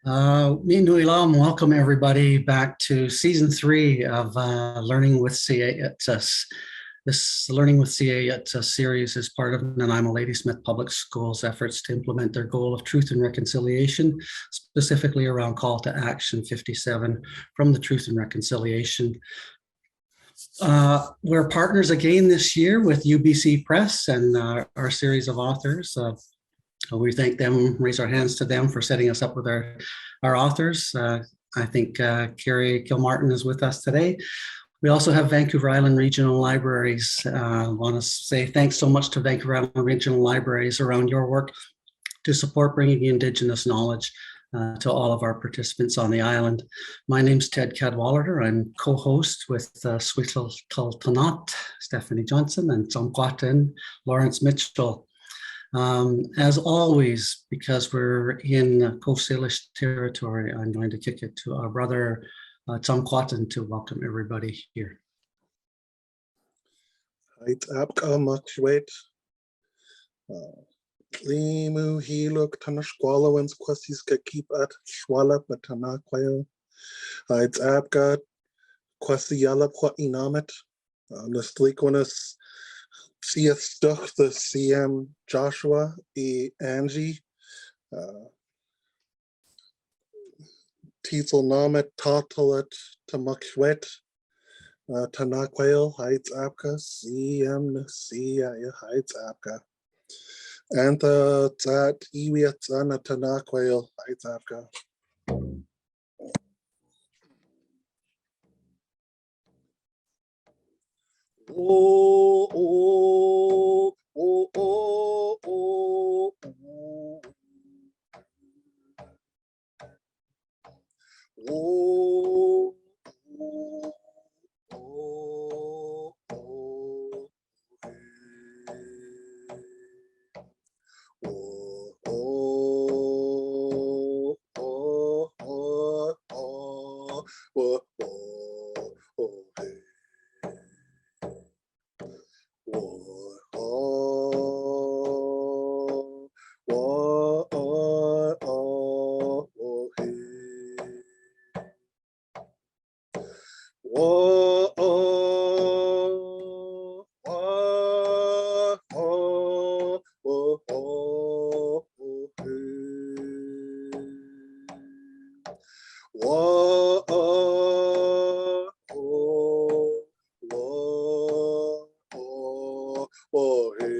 Welcome everybody back to season 3 of Learning with Syeyutsus. This Learning with Syeyutsus series is part of Nanaimo Ladysmith Public Schools' efforts to implement their goal of truth and reconciliation, specifically around Call to Action 57 from the Truth and Reconciliation. We're partners again this year with UBC Press and our series of authors. We thank them, raise our hands to them for setting us up with our authors. I think Carrie Kilmartin is with us today. We also have Vancouver Island Regional Libraries. I want to say thanks so much to Vancouver Island Regional Libraries around your work to support bringing Indigenous knowledge to all of our participants on the island. My name's Ted Cadwallader. I'm co-host with Sweetle Taltanat, Stephanie Johnson, and Tsomquatan, Lawrence Mitchell. As always, because we're in Coast Salish territory, I'm going to kick it to our brother Tsomquatan to welcome everybody here. Limu hiluk tanashqualawans quasiska keep at schwala matanaquail. I'd abgat quasiala what inamet. The sleekness see stuck the CM Joshua Angie. Teasel namet tatalet tamakshwet. Tanaquail hides abka CM Sia hides abka. Anta tat iwiat ana tanaquail hides abka. Oh, oh, oh, oh, oh, oh. Oh, oh, oh, oh, oh, oh, oh, oh, oh, oh, oh, hey.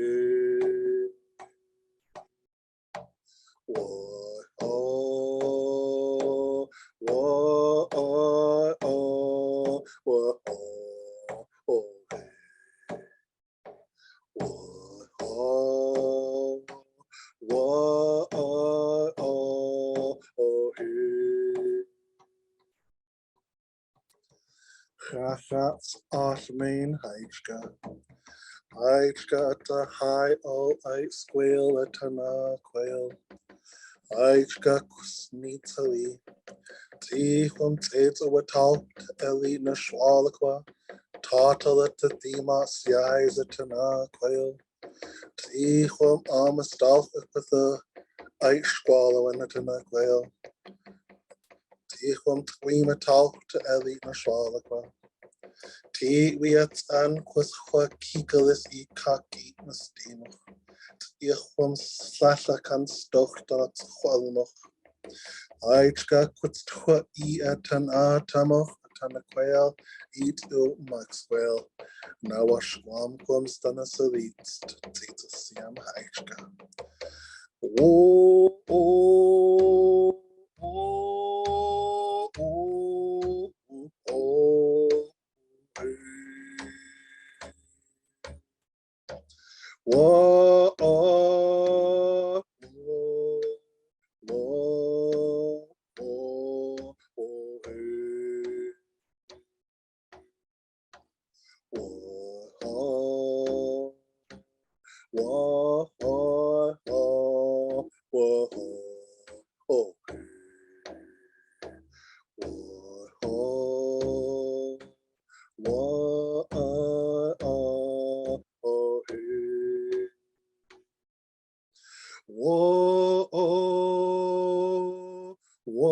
Main Haichka to high all ice squeal a tana quail. Haichka kusmitali. Tihum teta watal eli nashwalakwa. Tatala to thema size a tana quail. Tihum amastal with the ice squallow and a tana quail. Tihum tweematal to eli nashwalakwa. T wiats an quasqua kikalis e kaki mastino. Ichwam slasha kan stochtat chwalmoch. Aichka quitstwa e atan atamoch atanaquel eat il maxwell. Nawashwam quams tanasalitst titasiam aichka. Oh, oh, oh, oh, oh. Whoa, oh, oh, oh, oh, oh, hey. Whoa, oh, whoa, oh, oh, whoa, oh, hey.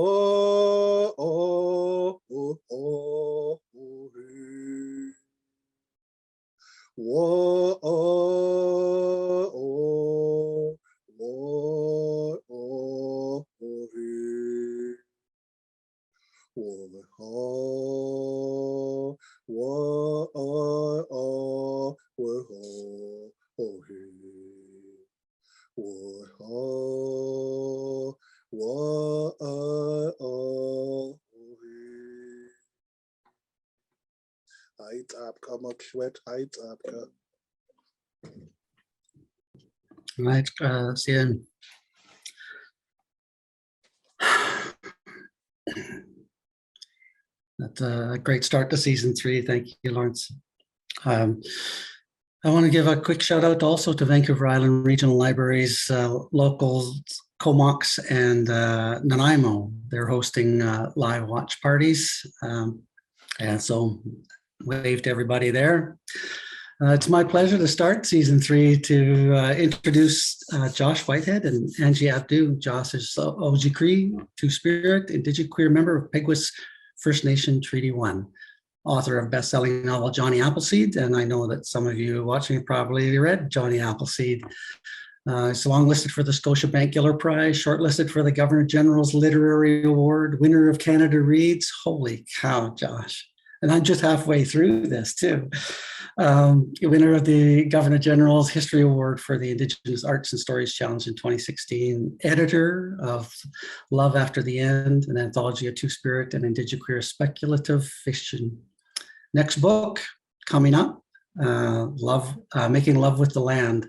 Whoa, oh, oh, oh, oh, hey. Whoa, oh, oh, whoa, oh, oh, hey. Whoa, oh, whoa, oh, oh, whoa, oh, oh, hey. Whoa, oh, whoa, oh, oh, hey. Height up, sweat, height up. Right, Cian. That's a great start to season 3. Thank you, Lawrence. I want to give a quick shout out also to Vancouver Island Regional Libraries, local Comox and Nanaimo. They're hosting live watch parties. And so wave to everybody there. It's my pleasure to start season 3 to introduce Josh Whitehead and Angie Abdou. Josh is Oji-Cree, Two-Spirit, Indigiqueer member of Peguis First Nation Treaty 1, author of best-selling novel Jonny Appleseed, and I know that some of you watching probably read Jonny Appleseed. It's longlisted for the Scotiabank Giller Prize, shortlisted for the Governor General's Literary Award, winner of Canada Reads. Holy cow, Josh. And I'm just halfway through this too. Winner of the Governor General's History Award for the Indigenous Arts and Stories Challenge in 2016, editor of Love After the End, an anthology of Two-Spirit and Indigiqueer speculative fiction. Next book coming up, Making Love with the Land.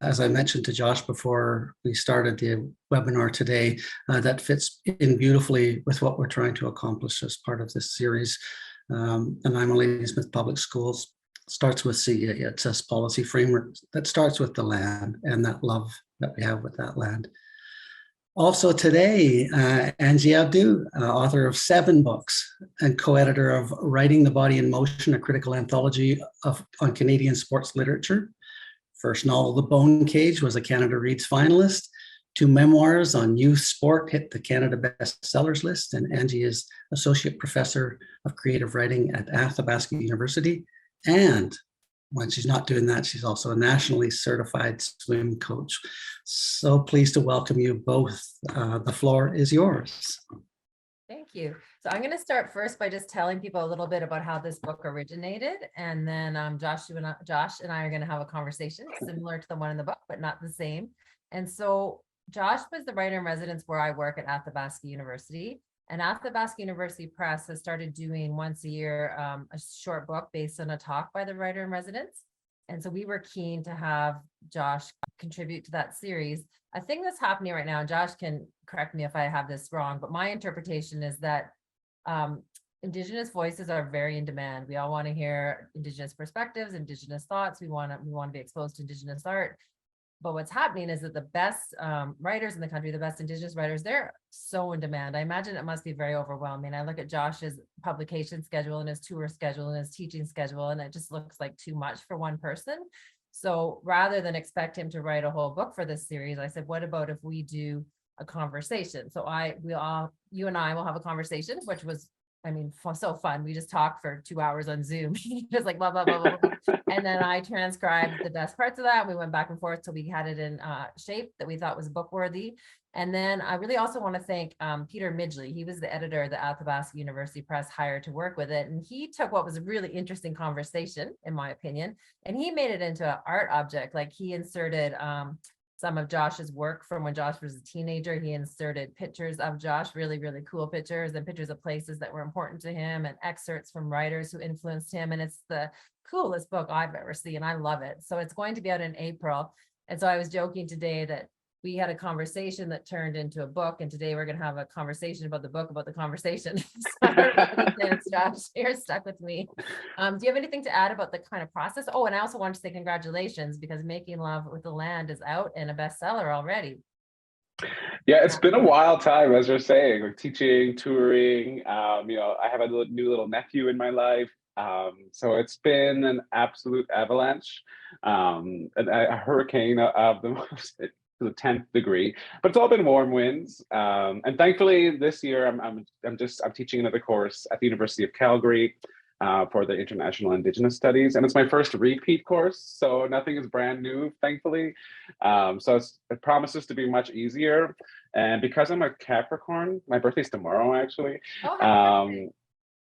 As I mentioned to Josh before we started the webinar today, that fits in beautifully with what we're trying to accomplish as part of this series. And I'm Ladysmith Public Schools starts with Syeyutsus policy framework that starts with the land and that love that we have with that land. Also today, Angie Abdou, author of 7 books and co-editor of Writing the Body in Motion, a critical anthology on Canadian sports literature. First novel, The Bone Cage, was a Canada Reads finalist. 2 memoirs on youth sport hit the Canada bestsellers list, and Angie is associate professor of creative writing at Athabasca University. And when she's not doing that, she's also a nationally certified swim coach. So pleased to welcome you both. The floor is yours. Thank you. So I'm going to start first by just telling people a little bit about how this book originated, and then Josh and I are going to have a conversation similar to the one in the book, but not the same. And so Josh was the writer in residence where I work at Athabasca University, and Athabasca University Press has started doing once a year a short book based on a talk by the writer in residence. And so we were keen to have Josh contribute to that series. A thing that's happening right now, and Josh can correct me if I have this wrong, but my interpretation is that Indigenous voices are very in demand. We all want to hear Indigenous perspectives, Indigenous thoughts. We want to be exposed to Indigenous art. But what's happening is that the best writers in the country, the best Indigenous writers, they're so in demand. I imagine it must be very overwhelming. I look at Josh's publication schedule and his tour schedule and his teaching schedule, and it just looks like too much for one person. So rather than expect him to write a whole book for this series, I said, what about if we do a conversation? So you and I will have a conversation, which was, I mean, so fun. We just talked for 2 hours on Zoom, just like blah, blah, blah, blah, blah. And then I transcribed the best parts of that. We went back and forth till we had it in shape that we thought was book worthy. And then I really also want to thank Peter Midgley. He was the editor that Athabasca University Press hired to work with it. And he took what was a really interesting conversation, in my opinion, and he made it into an art object. Like he inserted some of Josh's work from when Josh was a teenager. He inserted pictures of Josh, really, really cool pictures, and pictures of places that were important to him, and excerpts from writers who influenced him. And it's the coolest book I've ever seen. I love it. So it's going to be out in April. And so I was joking today that we had a conversation that turned into a book, and today we're going to have a conversation about the book about the conversation. So thanks, Josh. You're stuck with me. Do you have anything to add about the kind of process? Oh, and I also want to say congratulations, because Making Love with the Land is out and a bestseller already. Yeah, it's been a wild time, as you're saying. We're teaching, touring. I have a new little nephew in my life. So it's been an absolute avalanche, a hurricane of the most to the 10th degree, but it's all been warm winds. And thankfully this year I'm teaching another course at the University of Calgary for the International Indigenous Studies. And it's my first repeat course, so nothing is brand new, thankfully. So it promises to be much easier. And because I'm a Capricorn, my birthday's tomorrow, actually. Oh, happy birthday.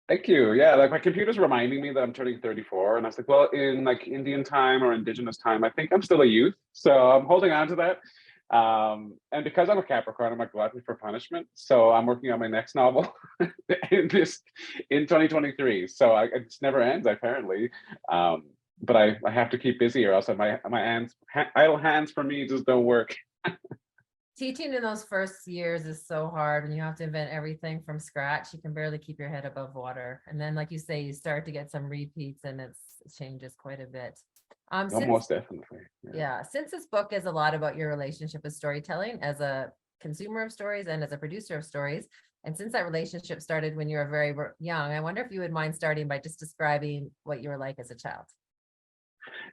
Thank you. Yeah, like my computer's reminding me that I'm turning 34. And I was like, well, in like Indian time or Indigenous time, I think I'm still a youth. So I'm holding on to that. And because I'm a Capricorn, I'm a glutton for punishment. So I'm working on my next novel in 2023. So it just never ends, apparently. But I have to keep busy, or else my hands, idle hands for me just don't work. Teaching in those first years is so hard, and you have to invent everything from scratch. You can barely keep your head above water. And then, like you say, you start to get some repeats, and it changes quite a bit. Most definitely. Yeah, since this book is a lot about your relationship with storytelling as a consumer of stories and as a producer of stories, and since that relationship started when you were very young, I wonder if you would mind starting by just describing what you were like as a child.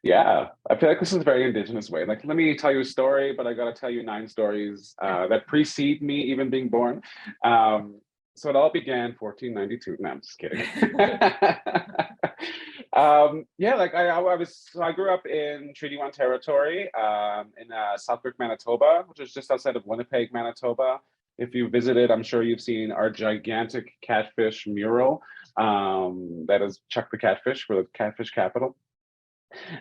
Yeah, I feel like this is a very Indigenous way. Like, let me tell you a story, but I got to tell you 9 stories that precede me even being born. So it all began 1492. No, I'm just kidding. Yeah, like I grew up in Treaty 1 territory in Selkirk, Manitoba, which is just outside of Winnipeg, Manitoba. If you visited, I'm sure you've seen our gigantic catfish mural. That is Chuck the Catfish, for the catfish capital.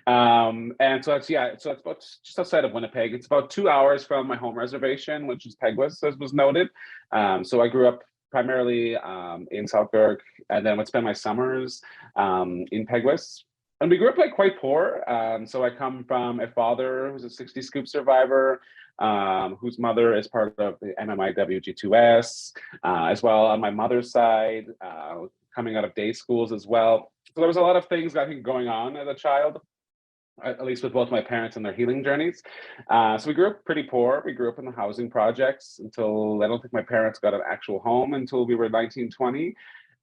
And so it's about just outside of Winnipeg. It's about 2 hours from my home reservation, which is Peguis, as was noted. So I grew up primarily in Selkirk, and then would spend my summers in Peguis. And we grew up like quite poor. So I come from a father who's a 60 scoop survivor, whose mother is part of the MMIWG2S, as well on my mother's side, coming out of day schools as well. So there was a lot of things, I think, going on as a child, at least with both my parents and their healing journeys. So we grew up pretty poor. We grew up in the housing projects until, I don't think my parents got an actual home until we were 19, 20.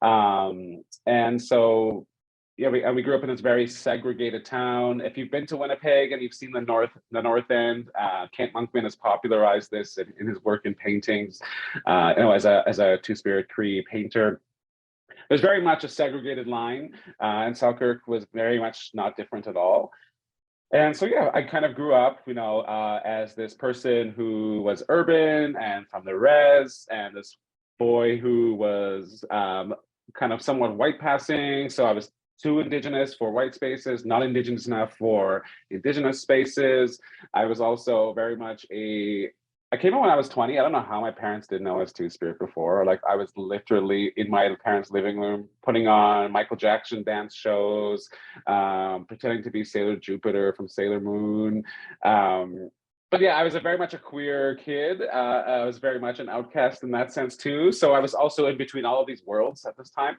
And so, yeah, we grew up in this very segregated town. If you've been to Winnipeg and you've seen the north end, Kent Monkman has popularized this in his work in paintings, as a Two-Spirit Cree painter. There's very much a segregated line, and Selkirk was very much not different at all. And so, yeah, I kind of grew up, as this person who was urban and from the res, and this boy who was kind of somewhat white passing. So I was too Indigenous for white spaces, not Indigenous enough for Indigenous spaces. I was also very much I came in when I was 20. I don't know how my parents didn't know I was Two-Spirit before. Like, I was literally in my parents' living room putting on Michael Jackson dance shows, pretending to be Sailor Jupiter from Sailor Moon. But yeah, I was very much a queer kid. I was very much an outcast in that sense too. So I was also in between all of these worlds at this time.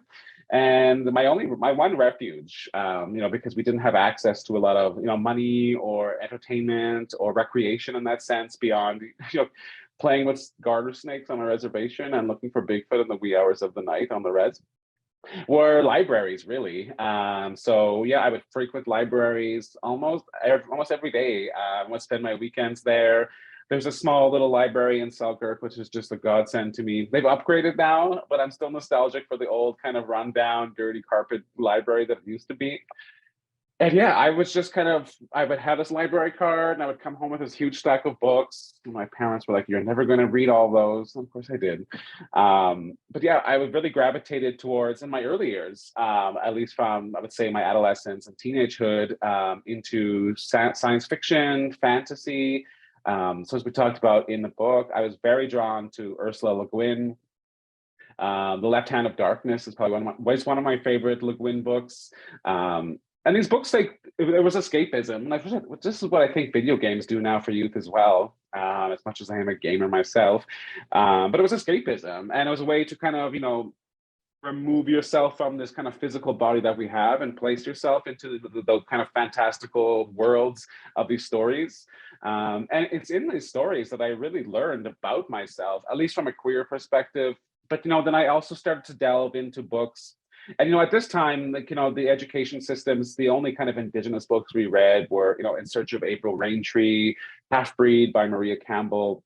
And my one refuge, because we didn't have access to a lot of, money or entertainment or recreation in that sense beyond, playing with garter snakes on a reservation and looking for Bigfoot in the wee hours of the night on the res, were libraries, really. So yeah, I would frequent libraries almost every day. I would spend my weekends there. There's a small little library in Selkirk, which is just a godsend to me. They've upgraded now, but I'm still nostalgic for the old kind of rundown, dirty carpet library that it used to be. And yeah, I was just I would have this library card and I would come home with this huge stack of books. And my parents were like, "You're never going to read all those." And of course I did. But yeah, I was really gravitated towards, in my early years, at least from, I would say, my adolescence and teenagehood, into science fiction, fantasy. So as we talked about in the book, I was very drawn to Ursula Le Guin. The Left Hand of Darkness is probably one of my favorite Le Guin books. And these books, like, it was escapism. And this is what I think video games do now for youth as well, as much as I am a gamer myself. But it was escapism. And it was a way to kind of, remove yourself from this kind of physical body that we have and place yourself into the kind of fantastical worlds of these stories. And it's in these stories that I really learned about myself, at least from a queer perspective. But, then I also started to delve into books And, at this time, like, the education systems, the only kind of Indigenous books we read were, In Search of April Raintree, Half Breed by Maria Campbell.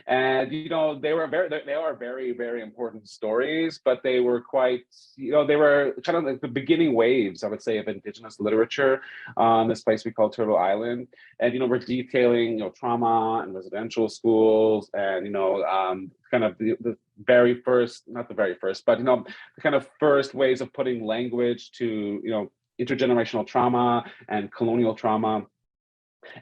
And they are very, very important stories, but they were quite, they were kind of like the beginning waves, I would say, of Indigenous literature on this place we call Turtle Island. And we're detailing trauma in residential schools, and kind of the very first, not the very first, but the kind of first ways of putting language to intergenerational trauma and colonial trauma.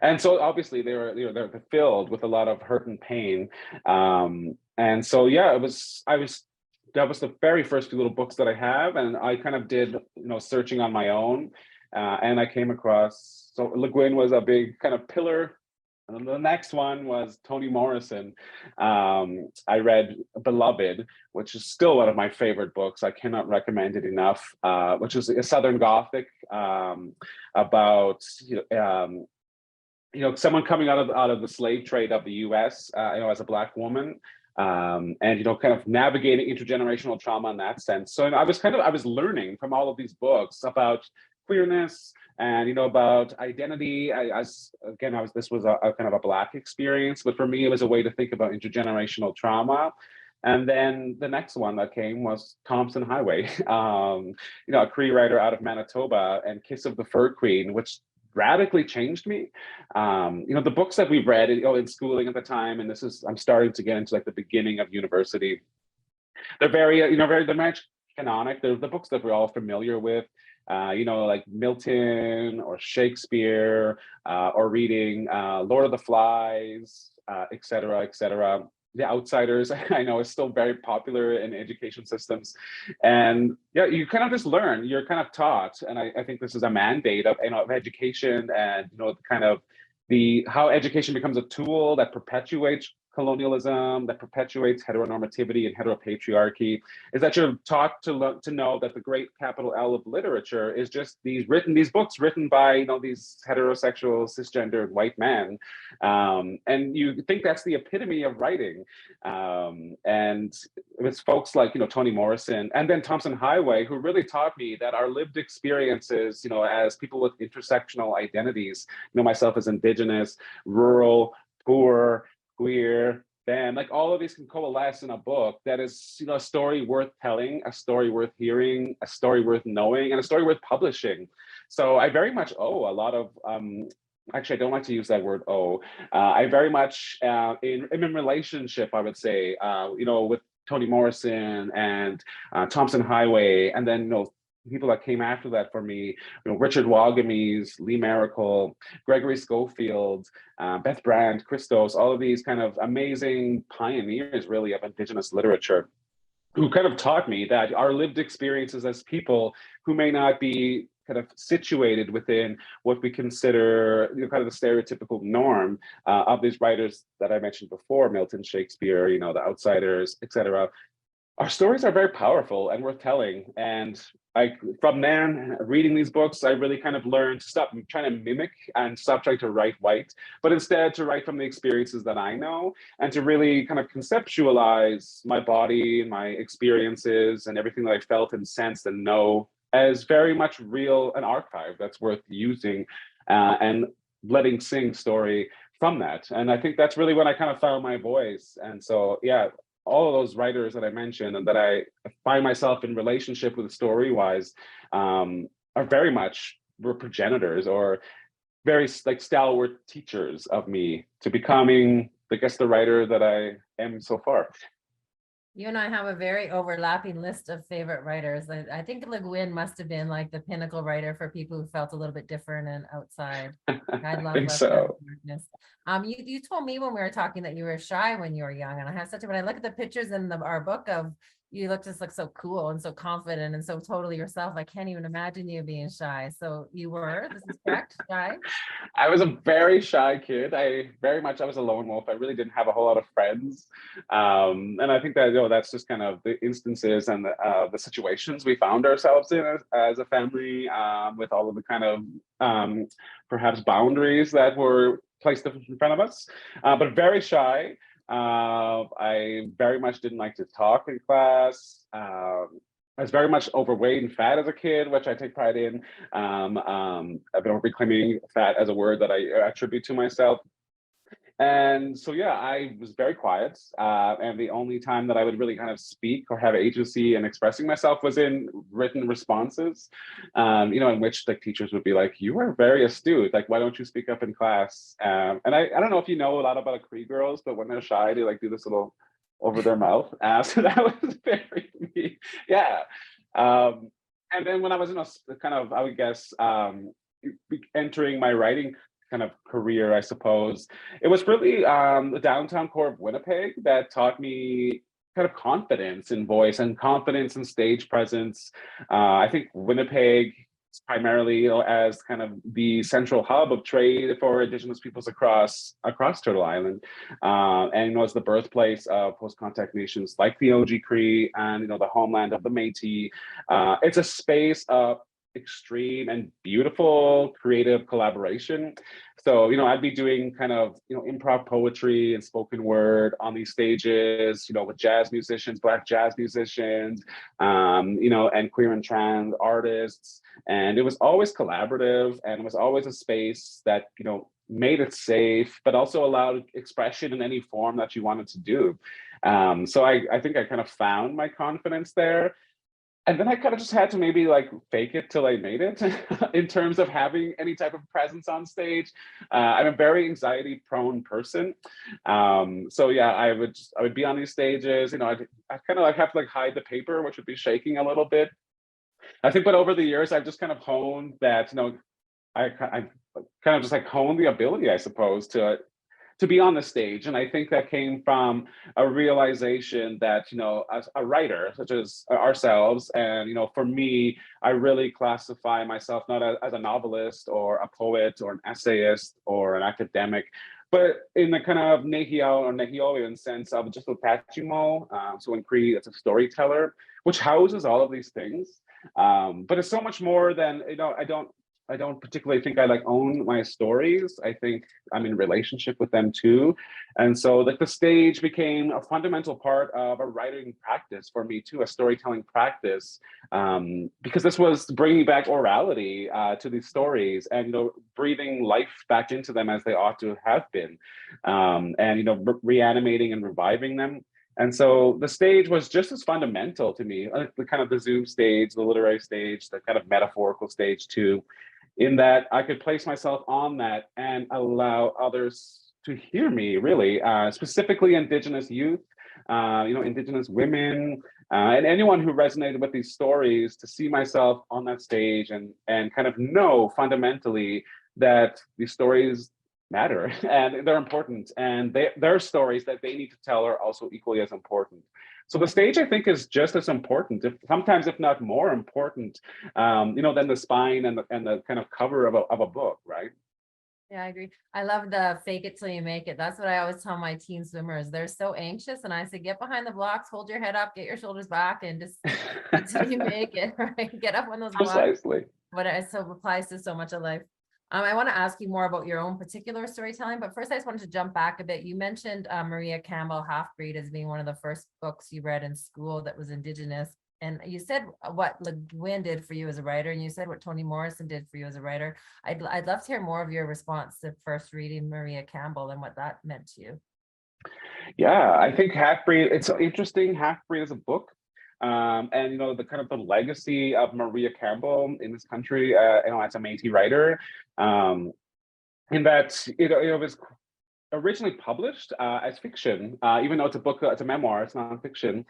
And so obviously they're filled with a lot of hurt and pain. And so yeah, that was the very first few little books that I have, and I kind of did searching on my own, and I came across, so Le Guin was a big kind of pillar. And then the next one was Toni Morrison. I read Beloved, which is still one of my favorite books. I cannot recommend it enough. Which is a Southern Gothic about someone coming out of the slave trade of the U.S. As a Black woman, and kind of navigating intergenerational trauma in that sense. So I was learning from all of these books about queerness and about identity. This was a kind of a Black experience, but for me it was a way to think about intergenerational trauma. And then the next one that came was Thompson Highway, a Cree writer out of Manitoba, and Kiss of the Fur Queen, which radically changed me. The books that we've read in schooling at the time, and I'm starting to get into like the beginning of university. They're very, they're much canonic. They're the books that we're all familiar with, like Milton or Shakespeare, or reading Lord of the Flies, et cetera, et cetera. The Outsiders, I know, is still very popular in education systems. And yeah, you kind of just learn, you're kind of taught. And I think this is a mandate of, of education, and, kind of how education becomes a tool that perpetuates colonialism, that perpetuates heteronormativity and heteropatriarchy, is that you're taught to know that the great capital L of literature is just these books written by these heterosexual cisgendered white men, and you think that's the epitome of writing, and it's folks like Toni Morrison and then Thompson Highway who really taught me that our lived experiences, as people with intersectional identities, myself as Indigenous, rural, poor, queer, femme, like all of these can coalesce in a book that is, a story worth telling, a story worth hearing, a story worth knowing, and a story worth publishing. So I very much owe a lot of, actually, I don't like to use that word owe. I very much, in relationship, I would say, with Toni Morrison and Thompson Highway, and then, people that came after that for me, Richard Wagamese, Lee Maracle, Gregory Schofield, Beth Brandt, Christos, all of these kind of amazing pioneers, really, of Indigenous literature, who kind of taught me that our lived experiences as people who may not be kind of situated within what we consider kind of the stereotypical norm of these writers that I mentioned before, Milton, Shakespeare, The Outsiders, etc. Our stories are very powerful and worth telling. And from then, reading these books, I really kind of learned to stop trying to mimic and stop trying to write white, but instead to write from the experiences that I know, and to really kind of conceptualize my body and my experiences and everything that I felt and sensed and know as very much real, an archive that's worth using, and letting sing story from that. And I think that's really when I kind of found my voice. And so, yeah, all of those writers that I mentioned and that I find myself in relationship with story-wise, are very much were progenitors or very like stalwart teachers of me to becoming, I guess, the writer that I am so far. You and I have a very overlapping list of favorite writers. I think Le Guin must have been like the pinnacle writer for people who felt a little bit different and outside. I love think so. Darkness. You told me when we were talking that you were shy when you were young, and I have when I look at the pictures in our book of you, just look so cool and so confident and so totally yourself. I can't even imagine you being shy. So you were, this is correct, shy? I was a very shy kid. I was a lone wolf. I really didn't have a whole lot of friends. And I think that, that's just kind of the instances and the situations we found ourselves in as a family, with all of the kind of perhaps boundaries that were placed in front of us, but very shy. I very much didn't like to talk in class. I was very much overweight and fat as a kid, which I take pride in. I've been reclaiming fat as a word that I attribute to myself. And so, yeah, I was very quiet. And the only time that I would really kind of speak or have agency in expressing myself was in written responses, in which like teachers would be like, you are very astute. Like, why don't you speak up in class? And I don't know if you know a lot about Cree girls, but when they're shy, they like do this little over their mouth. So that was very me. Yeah. And then when I was in a kind of, I would guess, entering my writing kind of career, I suppose, it was really the downtown core of Winnipeg that taught me kind of confidence in voice and confidence in stage presence. I think Winnipeg is primarily, as kind of the central hub of trade for Indigenous peoples across Turtle Island, and was the birthplace of post-contact nations like the Oji-Cree and the homeland of the Métis. It's a space of extreme and beautiful creative collaboration. So, I'd be doing kind of, improv poetry and spoken word on these stages, with jazz musicians, Black jazz musicians, and queer and trans artists. And it was always collaborative, and it was always a space that, made it safe, but also allowed expression in any form that you wanted to do. So I think I kind of found my confidence there. And then I kind of just had to maybe like fake it till I made it in terms of having any type of presence on stage. I'm a very anxiety prone person. So yeah, I would be on these stages, I kind of like have to like hide the paper, which would be shaking a little bit. I think, but over the years, I've just kind of honed that, I kind of just like honed the ability, I suppose, to be on the stage. And I think that came from a realization that, as a writer, such as ourselves, and, for me, I really classify myself not as a novelist or a poet or an essayist or an academic, but in the kind of nehiyaw or nehiyawian sense of just a pachimo. So in Cree, it's a storyteller, which houses all of these things. But it's so much more than, I don't particularly think I like own my stories. I think I'm in relationship with them too. And so like the stage became a fundamental part of a writing practice for me too, a storytelling practice, because this was bringing back orality to these stories and, breathing life back into them as they ought to have been, and, reanimating and reviving them. And so the stage was just as fundamental to me, the kind of the Zoom stage, the literary stage, the kind of metaphorical stage too, in that I could place myself on that and allow others to hear me, really, specifically Indigenous youth, Indigenous women, and anyone who resonated with these stories, to see myself on that stage and kind of know fundamentally that these stories matter and they're important, and their stories that they need to tell are also equally as important. So the stage, I think, is just as important, sometimes if not more important, than the spine and the kind of cover of a book, right? Yeah, I agree. I love the fake it till you make it. That's what I always tell my teen swimmers. They're so anxious, and I say, get behind the blocks, hold your head up, get your shoulders back, and just until you make it. Right? Get up on those blocks. Precisely. But it so applies to so much of life. I want to ask you more about your own particular storytelling, but first I just wanted to jump back a bit. You mentioned Maria Campbell, Half-Breed, as being one of the first books you read in school that was Indigenous. And you said what Le Guin did for you as a writer, and you said what Toni Morrison did for you as a writer. I'd love to hear more of your response to first reading Maria Campbell and what that meant to you. Yeah, I think Half-Breed, it's so interesting. Half-Breed is a book. And the kind of the legacy of Maria Campbell in this country, as a Métis writer, in that it was originally published as fiction, even though it's a book, it's a memoir, it's nonfiction,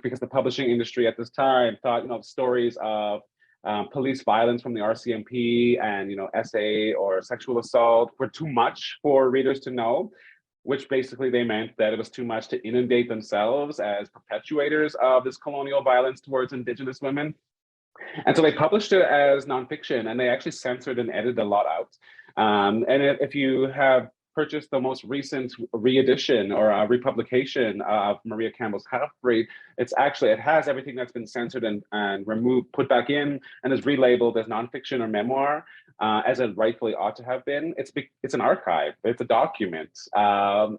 because the publishing industry at this time thought stories of police violence from the RCMP and SA or sexual assault were too much for readers to know, which basically they meant that it was too much to inundate themselves as perpetuators of this colonial violence towards Indigenous women. And so they published it as nonfiction, and they actually censored and edited a lot out. And if you have purchased the most recent re-edition or republication of Maria Campbell's Half-Breed, it has everything that's been censored and removed, put back in, and is relabeled as nonfiction or memoir, as it rightfully ought to have been. It's an archive, it's a document.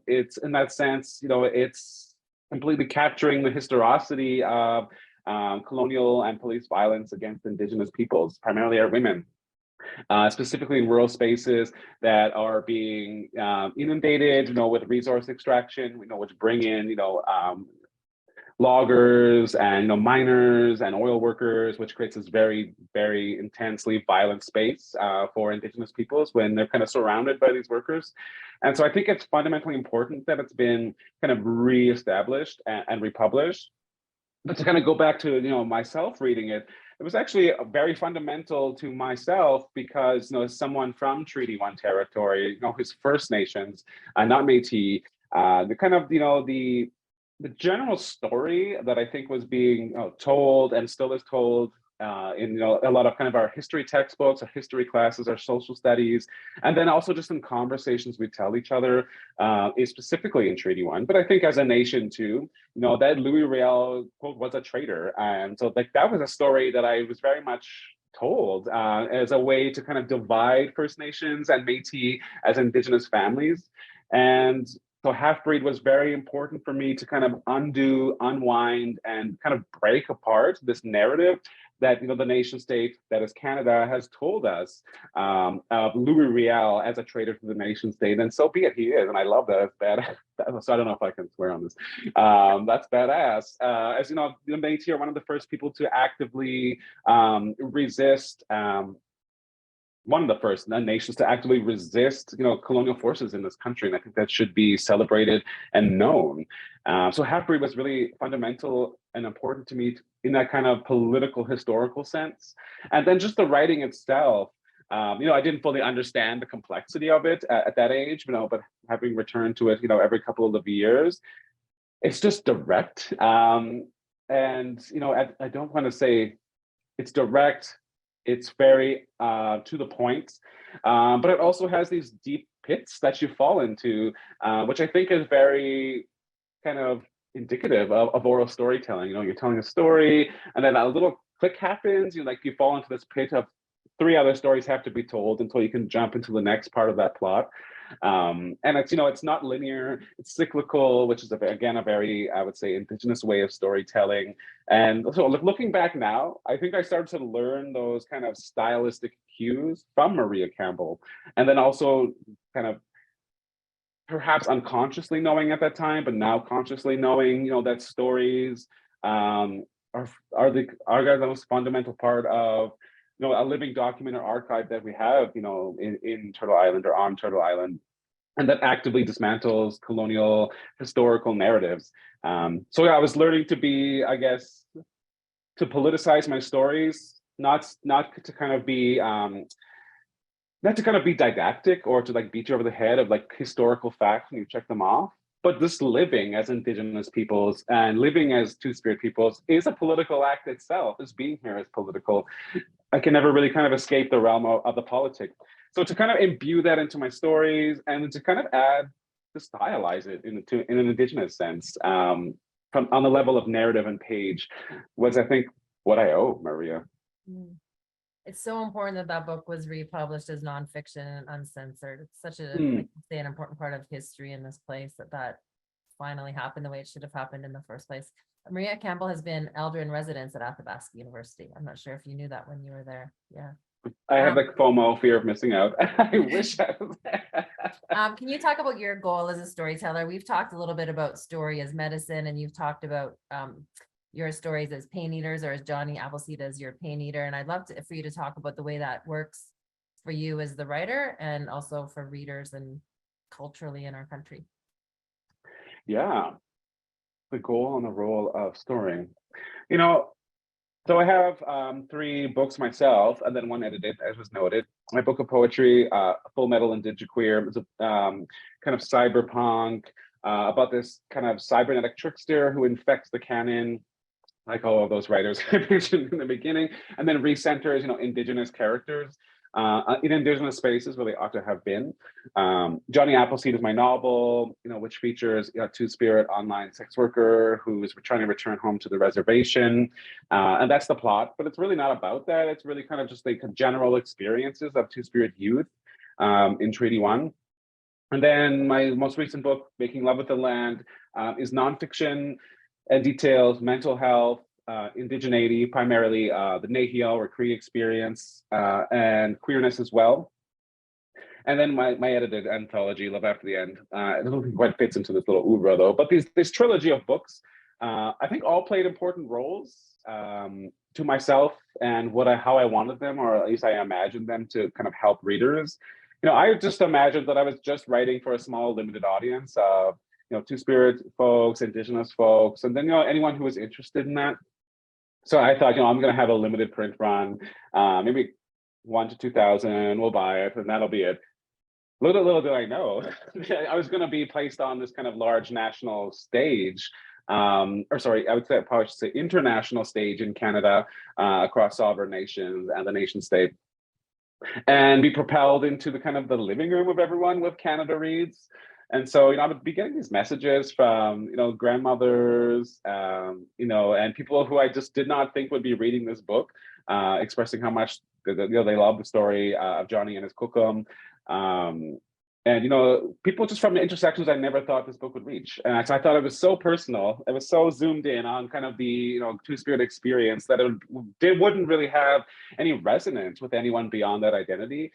It's in that sense, it's completely capturing the historicity of colonial and police violence against Indigenous peoples, primarily our women. Specifically in rural spaces that are being inundated, with resource extraction, which bring in, loggers and miners and oil workers, which creates this very, very intensely violent space for Indigenous peoples when they're kind of surrounded by these workers. And so I think it's fundamentally important that it's been kind of reestablished and republished. But to kind of go back to myself reading it, it was actually very fundamental to myself because as someone from Treaty 1 territory, who's First Nations, not Métis, the kind of the general story that I think was being told and still is told in a lot of kind of our history textbooks, our history classes, our social studies, and then also just in conversations we tell each other, is specifically in Treaty 1. But I think as a nation too, that Louis Riel quote was a traitor, and so that was a story that I was very much told as a way to kind of divide First Nations and Métis as Indigenous families. And so Half-Breed was very important for me to kind of undo, unwind, and kind of break apart this narrative that the nation state that is Canada has told us of Louis Riel as a traitor to the nation state, and so be it, he is, and I love that. It's bad. So I don't know if I can swear on this. That's badass. As the Métis are one of the first people to actively resist. One of the first nations to actively resist, colonial forces in this country, and I think that should be celebrated and known. So Half-Breed was really fundamental and important to me in that kind of political historical sense, and then just the writing itself. I didn't fully understand the complexity of it at that age, but having returned to it, every couple of years, it's just direct, and I don't want to say it's direct. It's very to the point, but it also has these deep pits that you fall into, which I think is very kind of indicative of oral storytelling. You're telling a story, and then a little click happens. You fall into this pit of 3 other stories have to be told until you can jump into the next part of that plot. And it's not linear, it's cyclical, which is again a very, I would say, Indigenous way of storytelling. And so looking back now, I think I started to learn those kind of stylistic cues from Maria Campbell, and then also kind of perhaps unconsciously knowing at that time, but now consciously knowing, that stories are the most fundamental part of a living document or archive that we have, in Turtle Island or on Turtle Island, and that actively dismantles colonial historical narratives. So yeah, I was learning to be, I guess, to politicize my stories, not to kind of be, not to kind of be didactic or to beat you over the head of historical facts and you check them off, but just living as Indigenous peoples and living as Two-Spirit peoples is a political act itself. Is being here is political. I can never really kind of escape the realm of the politic. So to kind of imbue that into my stories and to kind of to stylize it in an Indigenous sense, on the level of narrative and page, was, I think, what I owe Maria. It's so important that book was republished as nonfiction and uncensored. It's such an important part of history in this place that finally happened the way it should have happened in the first place. Maria Campbell has been elder in residence at Athabasca University. I'm not sure if you knew that when you were there. Yeah. I have FOMO, fear of missing out. I wish I was there. Can you talk about your goal as a storyteller? We've talked a little bit about story as medicine, and you've talked about your stories as pain eaters, or as Jonny Appleseed as your pain eater. And I'd love for you to talk about the way that works for you as the writer and also for readers and culturally in our country. Yeah, the goal and the role of story. So I have 3 books myself, and then 1 edited, as was noted. My book of poetry, Full Metal Indigiqueer, is a kind of cyberpunk about this kind of cybernetic trickster who infects the canon, like all of those writers I mentioned in the beginning, and then recenters, Indigenous characters in Indigenous spaces where they ought to have been. Jonny Appleseed is my novel, which features a Two-Spirit online sex worker who is trying to return home to the reservation. And that's the plot, but it's really not about that. It's really kind of just like general experiences of Two-Spirit youth in Treaty 1. And then my most recent book, Making Love with the Land, is nonfiction and details mental health Indigeneity, primarily the nehiyaw or Cree experience, and queerness as well. And then my edited anthology, Love After the End. I don't think quite fits into this little oeuvre though, but this trilogy of books, I think all played important roles to myself and how I wanted them, or at least I imagined them to kind of help readers. I just imagined that I was just writing for a small limited audience of, Two-Spirit folks, Indigenous folks, and then, anyone who was interested in that. So I thought, I'm going to have a limited print run, maybe 1 to 2,000, we'll buy it, and that'll be it. Little did I know, I was going to be placed on this kind of large national stage, or sorry, I would say probably should say international stage in Canada, across sovereign nations and the nation state, and be propelled into the kind of the living room of everyone with Canada Reads. And so, I would be getting these messages from, grandmothers, and people who I just did not think would be reading this book, expressing how much they love the story of Jonny and his kukum. And, people just from the intersections I never thought this book would reach. And so I thought it was so personal. It was so zoomed in on kind of the, Two-Spirit experience that it wouldn't really have any resonance with anyone beyond that identity.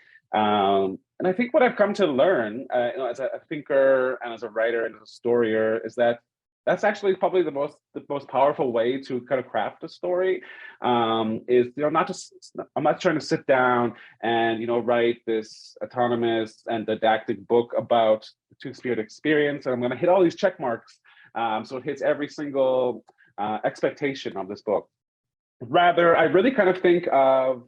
And I think what I've come to learn, as a thinker and as a writer and as a storier, is that that's actually probably the most powerful way to kind of craft a story. Is I'm not trying to sit down and write this autonomous and didactic book about the Two-Spirit experience, and I'm going to hit all these check marks, so it hits every single expectation of this book. Rather, I really kind of think of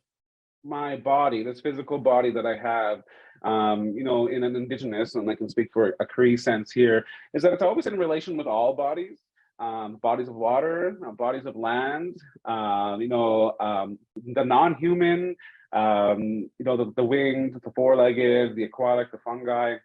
my body, this physical body that I have, in an Indigenous, and I can speak for a Cree sense here, is that it's always in relation with all bodies, bodies of water, bodies of land, the non-human, the winged, the four-legged, the aquatic, the fungi.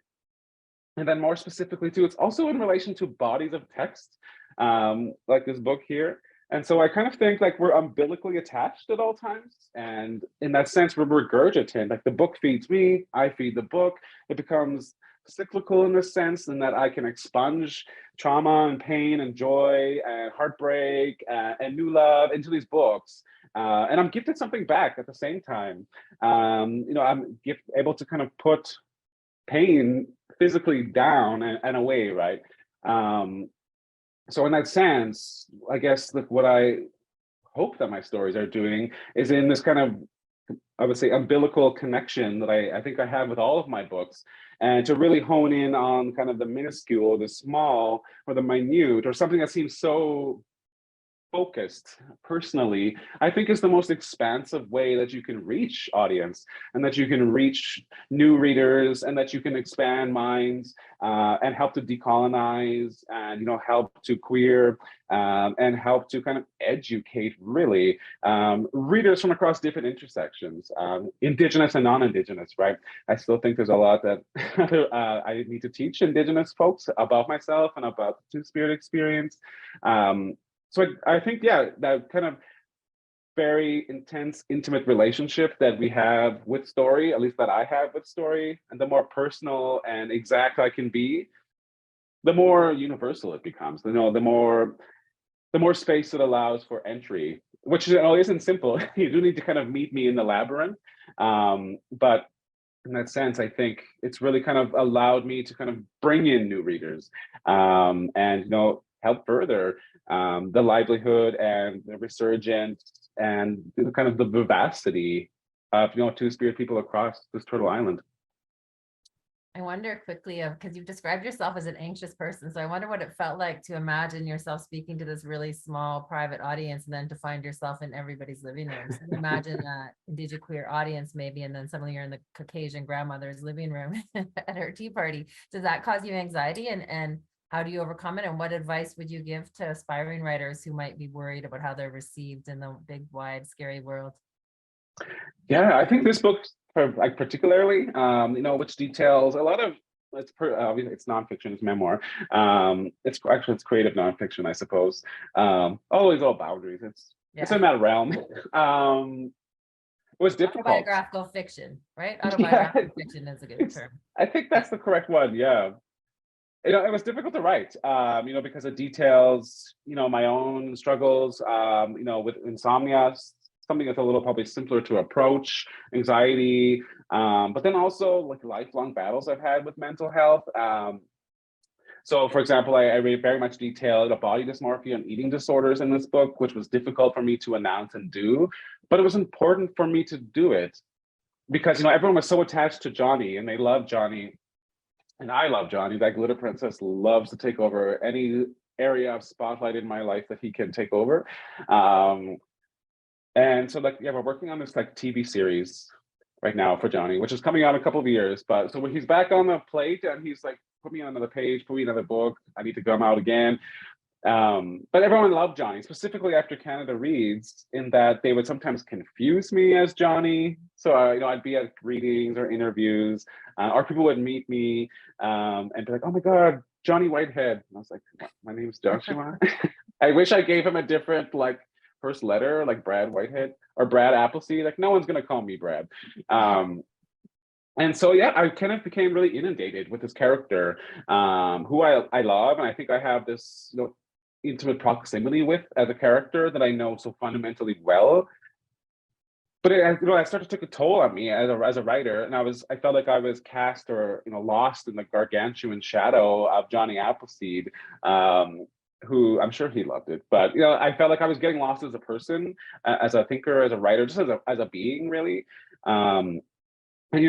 And then more specifically too, it's also in relation to bodies of text, like this book here. And so I kind of think like we're umbilically attached at all times. And in that sense, we're regurgitant. Like the book feeds me, I feed the book. It becomes cyclical in the sense in that I can expunge trauma and pain and joy and heartbreak and new love into these books. And I'm gifted something back at the same time. I'm able to kind of put pain physically down and away, right? So in that sense, I guess what I hope that my stories are doing is in this kind of, I would say, umbilical connection that I think I have with all of my books, and to really hone in on kind of the minuscule, the small, or the minute, or something that seems so focused personally, I think is the most expansive way that you can reach audience, and that you can reach new readers, and that you can expand minds, and help to decolonize, and help to queer, and help to kind of educate really readers from across different intersections, Indigenous and non-Indigenous, right? I still think there's a lot that I need to teach Indigenous folks about myself and about the Two-Spirit experience. So I think, yeah, that kind of very intense, intimate relationship that we have with story, at least that I have with story, and the more personal and exact I can be, the more universal it becomes. The more space it allows for entry, which isn't simple. You do need to kind of meet me in the labyrinth, but in that sense, I think it's really kind of allowed me to kind of bring in new readers, and help further the livelihood and the resurgence and kind of the vivacity of Two-Spirit people across this Turtle Island. I wonder quickly, because you've described yourself as an anxious person, so I wonder what it felt like to imagine yourself speaking to this really small private audience, and then to find yourself in everybody's living room. So imagine an Indigiqueer audience maybe, and then suddenly you're in the Caucasian grandmother's living room at her tea party. Does that cause you anxiety, and how do you overcome it? And what advice would you give to aspiring writers who might be worried about how they're received in the big, wide, scary world? Yeah, I think this book, particularly, which details a lot of, it's nonfiction, it's memoir. It's creative nonfiction, I suppose. Always all boundaries. It's in that realm. It was difficult. Autobiographical fiction, right? Autobiographical fiction is a good term. I think that's the correct one. Yeah. It was difficult to write, because it details, my own struggles, with insomnia, something that's a little probably simpler to approach, anxiety, but then also like lifelong battles I've had with mental health. So, for example, I very much detailed body dysmorphia and eating disorders in this book, which was difficult for me to announce and do, but it was important for me to do it because, everyone was so attached to Jonny and they loved Jonny. And I love Jonny. That glitter princess loves to take over any area of spotlight in my life that he can take over. And so we're working on this TV series right now for Jonny, which is coming out in a couple of years. But so when he's back on the plate and he's like, put me on another page, put me another book, I need to come out again. But everyone loved Jonny, specifically after Canada Reads, in that they would sometimes confuse me as Jonny. So, I'd be at readings or interviews, or people would meet me and be like, oh my God, Jonny Whitehead. And I was like, my name's Joshua. I wish I gave him a different first letter, like Brad Whitehead or Brad Appleseed. No one's going to call me Brad. And so, I kind of became really inundated with this character, who I love. And I think I have this, intimate proximity with as a character that I know so fundamentally well. But it started to take a toll on me as a writer, and I felt like I was cast or lost in the gargantuan shadow of Jonny Appleseed, who I'm sure he loved it, but I felt like I was getting lost as a person, as a thinker, as a writer, just as a being, really. And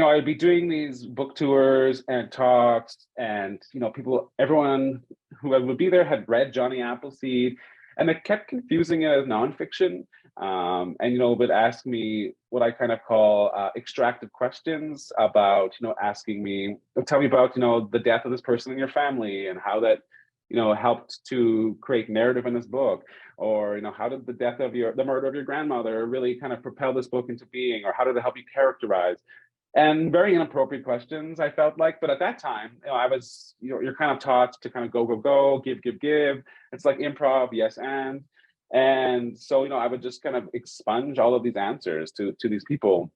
I'd be doing these book tours and talks, and everyone who would be there had read Jonny Appleseed, and they kept confusing it as nonfiction, and would ask me what I kind of call extractive questions about asking me, tell me about the death of this person in your family and how that helped to create narrative in this book, or how did the murder of your grandmother really kind of propel this book into being, or how did it help you characterize? And very inappropriate questions, I felt like. But at that time, I was, you're kind of taught to kind of go, give. It's like improv, yes, and. And so, I would just kind of expunge all of these answers to these people.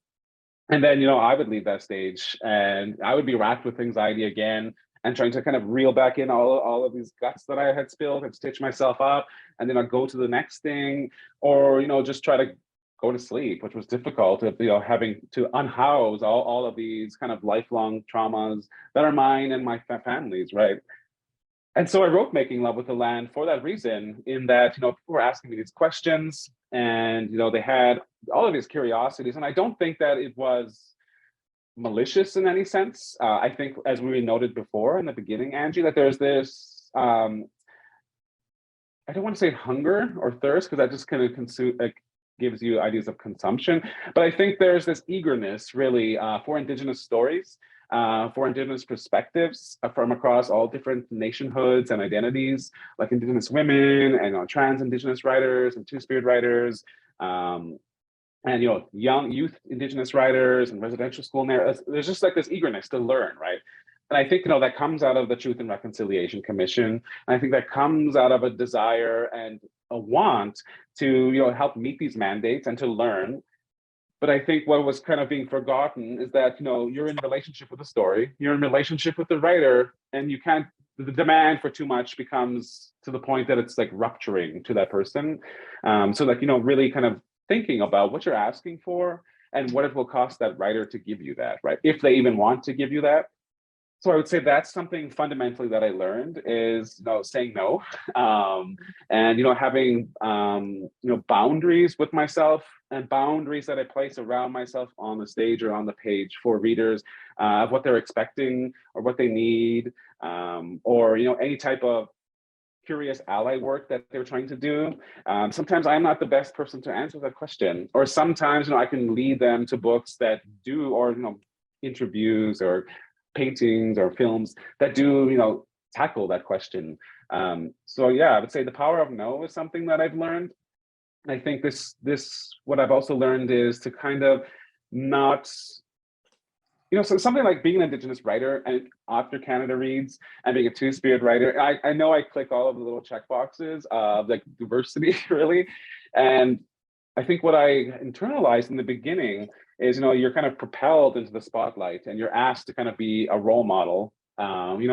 And then, I would leave that stage and I would be racked with anxiety again and trying to kind of reel back in all of these guts that I had spilled and stitch myself up. And then I'd go to the next thing, or, just try to go to sleep, which was difficult, having to unhouse all of these kind of lifelong traumas that are mine and my family's, right? And so I wrote Making Love with the Land for that reason, in that, people were asking me these questions and, they had all of these curiosities. And I don't think that it was malicious in any sense. I think, as we noted before in the beginning, Angie, that there's this, I don't want to say hunger or thirst, because that just kind of gives you ideas of consumption. But I think there's this eagerness, really, for Indigenous stories, for Indigenous perspectives from across all different nationhoods and identities, like Indigenous women and trans Indigenous writers and two-spirit writers, and young youth Indigenous writers and residential school narratives. There's just this eagerness to learn, right? And I think that comes out of the Truth and Reconciliation Commission. And I think that comes out of a desire and a want to help meet these mandates and to learn. But I think what was kind of being forgotten is that you're in relationship with the story, you're in relationship with the writer, and you can't. The demand for too much becomes to the point that it's rupturing to that person. So really kind of thinking about what you're asking for and what it will cost that writer to give you that, right? If they even want to give you that. So I would say that's something fundamentally that I learned is saying no, and having boundaries with myself, and boundaries that I place around myself on the stage or on the page for readers of what they're expecting or what they need, or any type of curious ally work that they're trying to do. Sometimes I'm not the best person to answer that question, or sometimes I can lead them to books that do, or interviews or paintings or films that do tackle that question. So I would say the power of no is something that I've learned. I think this what I've also learned is to kind of not, so something like being an Indigenous writer and after Canada Reads and being a two-spirit writer, I know I click all of the little check boxes of diversity, really. And I think what I internalized in the beginning is, you're kind of propelled into the spotlight and you're asked to kind of be a role model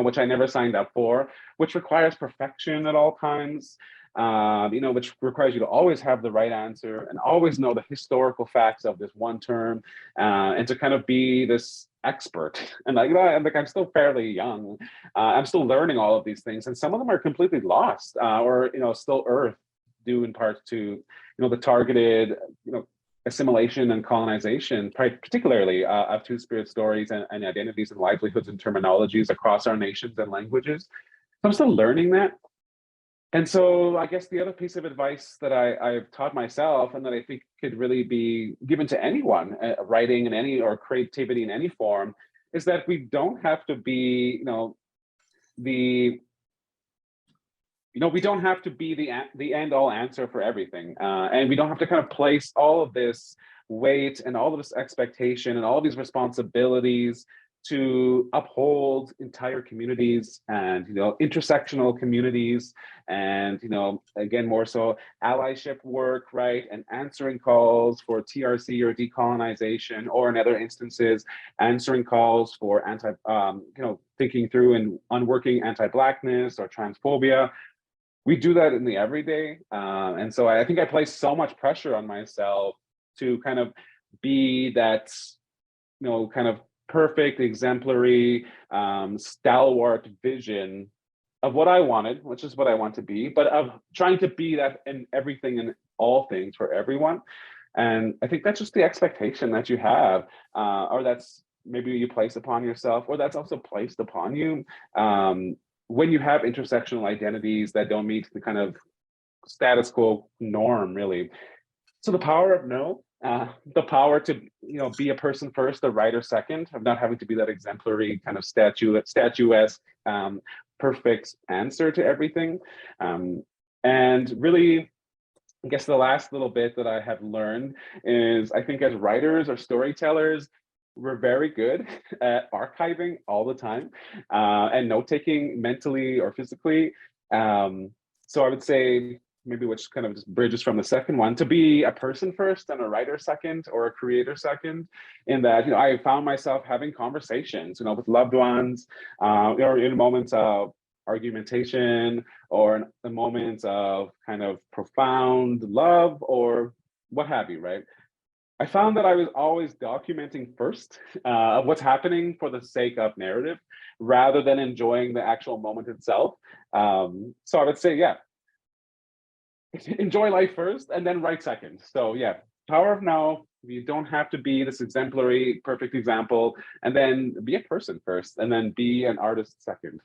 which I never signed up for, which requires perfection at all times, which requires you to always have the right answer and always know the historical facts of this one term, and to kind of be this expert. And like, I'm still fairly young. I'm still learning all of these things, and some of them are completely lost, or still earth, due in part to the targeted assimilation and colonization, particularly of Two-Spirit stories and identities and livelihoods and terminologies across our nations and languages. So I'm still learning that. And so I guess the other piece of advice that I've taught myself, and that I think could really be given to anyone, writing in any, or creativity in any form, is that we don't have to be, we don't have to be the end all answer for everything. And we don't have to kind of place all of this weight and all of this expectation and all these responsibilities to uphold entire communities and intersectional communities, and again, more so allyship work, right, and answering calls for TRC or decolonization, or in other instances answering calls for thinking through and unworking anti-Blackness or transphobia. We do that in the everyday, and so I think I place so much pressure on myself to kind of be that kind of perfect, exemplary, stalwart vision of what I wanted, which is what I want to be, but of trying to be that in everything and all things for everyone. And I think that's just the expectation that you have, or that's maybe you place upon yourself, or that's also placed upon you when you have intersectional identities that don't meet the kind of status quo norm, really. So the power of no, the power to be a person first, a writer second, of not having to be that exemplary kind of statuesque perfect answer to everything. And really, I guess the last little bit that I have learned is, I think as writers or storytellers, we're very good at archiving all the time, and note-taking mentally or physically. So I would say, maybe which kind of just bridges from the second one, to be a person first and a writer second, or a creator second, in that, I found myself having conversations, with loved ones, or in moments of argumentation, or in moments of kind of profound love, or what have you, right? I found that I was always documenting first of what's happening for the sake of narrative, rather than enjoying the actual moment itself. So I would say, yeah, enjoy life first and then write second. So yeah, power of now. You don't have to be this exemplary, perfect example, and then be a person first, and then be an artist second.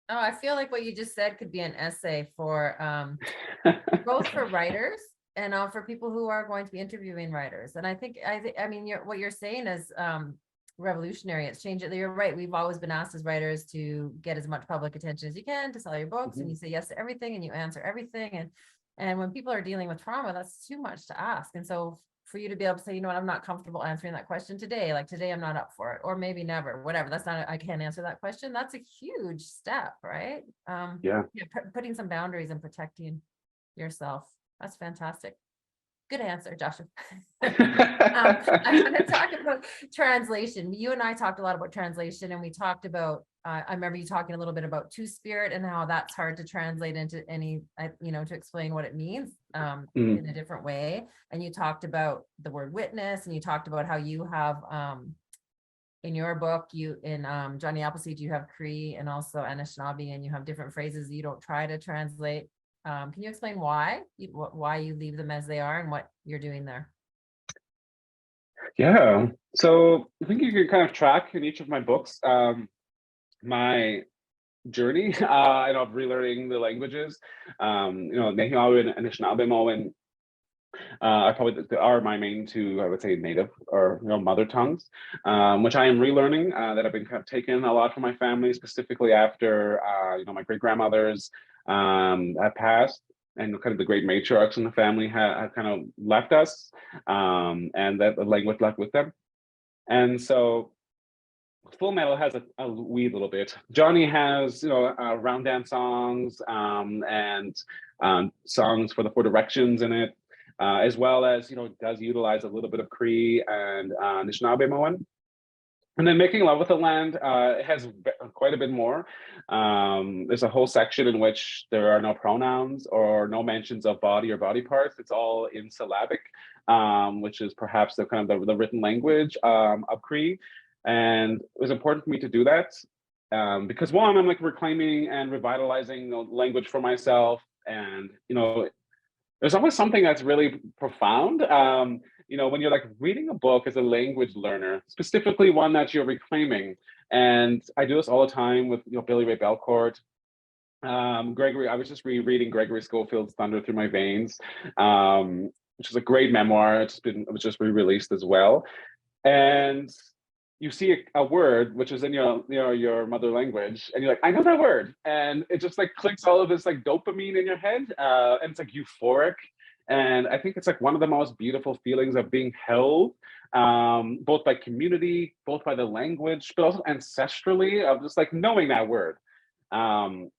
Oh, I feel like what you just said could be an essay for both for writers and for people who are going to be interviewing writers. And I mean, what you're saying is revolutionary. It's changed. You're right. We've always been asked as writers to get as much public attention as you can, to sell your books, and you say yes to everything, and you answer everything. And when people are dealing with trauma, that's too much to ask. And so for you to be able to say, I'm not comfortable answering that question today, like today I'm not up for it, or maybe never, whatever, I can't answer that question. That's a huge step, right? Putting some boundaries and protecting yourself. That's fantastic. Good answer, Joshua. I'm going to talk about translation. You and I talked a lot about translation, and we talked about, I remember you talking a little bit about Two-Spirit and how that's hard to translate into any, to explain what it means in a different way. And you talked about the word witness, and you talked about how you have, in your book, Jonny Appleseed, you have Cree and also Anishinaabe, and you have different phrases that you don't try to translate. Can you explain why you leave them as they are and what you're doing there? Yeah, so I think you can kind of track in each of my books my journey of relearning the languages. Nehiyaw and Anishinaabe, and are my main two, I would say, native or mother tongues, which I am relearning, that I've been kind of taken a lot from my family, specifically after my great grandmothers have passed, and kind of the great matriarchs in the family have kind of left us, and that the language left with them. And so Full Metal has a wee little bit. Jonny has round dance songs and songs for the four directions in it, as well as does utilize a little bit of Cree and Anishinaabe. And then Making Love with the Land has quite a bit more. There's a whole section in which there are no pronouns or no mentions of body or body parts. It's all in syllabic, which is perhaps the kind of the written language of Cree. And it was important for me to do that because one, I'm like reclaiming and revitalizing language for myself. And, there's always something that's really profound. When you're like reading a book as a language learner, specifically one that you're reclaiming. And I do this all the time with Billy Ray Belcourt. Gregory, I was just rereading Gregory Schofield's Thunder Through My Veins, which is a great memoir. It was just re-released as well. And you see a word which is in your mother language, and you're like, I know that word, and it just like clicks all of this like dopamine in your head, and it's like euphoric. And I think it's like one of the most beautiful feelings of being held, both by community, both by the language, but also ancestrally, of just like knowing that word. And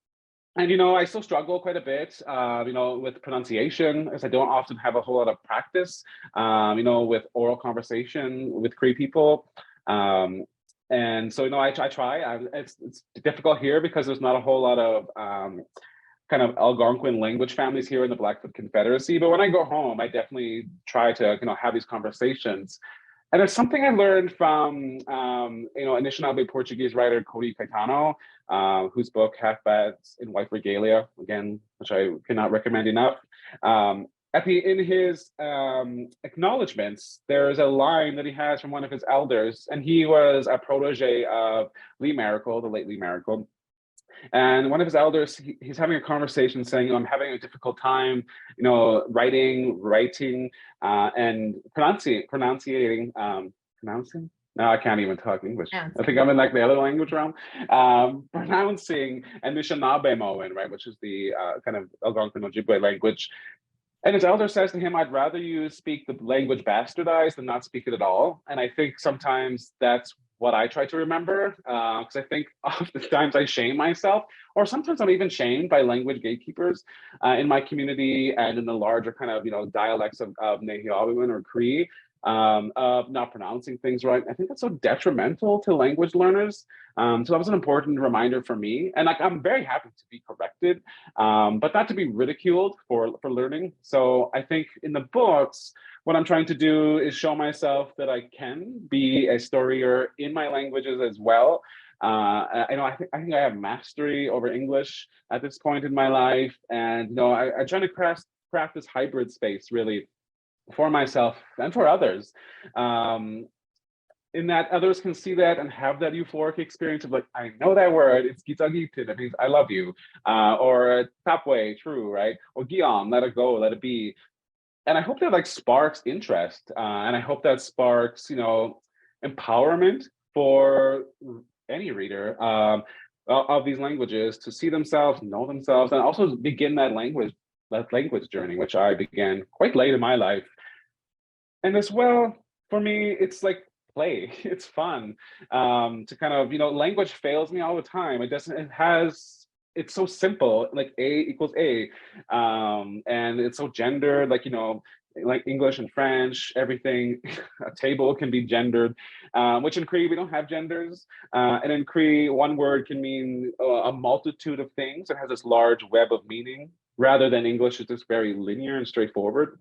I still struggle quite a bit, with pronunciation, as I don't often have a whole lot of practice, with oral conversation with Cree people. And so, I try. It's difficult here because there's not a whole lot of kind of Algonquin language families here in the Blackfoot Confederacy. But when I go home, I definitely try to, have these conversations. And there's something I learned from, Anishinaabe Portuguese writer Cody Caetano, whose book Half Bats in White Regalia, again, which I cannot recommend enough. In his acknowledgements, there's a line that he has from one of his elders, and he was a protege of Lee Maracle, the late Lee Maracle. And one of his elders, he's having a conversation saying, I'm having a difficult time, writing, and pronouncing. No, I can't even talk English. Yeah. I think I'm in like the other language realm. Pronouncing Anishinaabe Moan, right, which is the kind of Algonquin Ojibwe language. And his elder says to him, I'd rather you speak the language bastardized than not speak it at all. And I think sometimes that's what I try to remember, because I think oftentimes I shame myself, or sometimes I'm even shamed by language gatekeepers in my community and in the larger kind of, dialects of nehiyaw or Cree, of not pronouncing things right. I think that's so detrimental to language learners. So that was an important reminder for me. And like, I'm very happy to be corrected, but not to be ridiculed for learning. So I think in the books, what I'm trying to do is show myself that I can be a storyer in my languages as well. I think I have mastery over English at this point in my life. And, I try to craft this hybrid space really for myself and for others, in that others can see that and have that euphoric experience of like, I know that word, it's gitagitin, it means I love you, or tapwe, true, right? Or giam, let it go, let it be. And I hope that like sparks interest, and I hope that sparks, empowerment for any reader of these languages to see themselves, know themselves, and also begin that language journey, which I began quite late in my life. And as well, for me, it's like play. It's fun to kind of, language fails me all the time. It's so simple, like A equals A. And it's so gendered, like, like English and French, everything, a table can be gendered, which in Cree, we don't have genders. And in Cree, one word can mean a multitude of things. It has this large web of meaning, rather than English is just very linear and straightforward.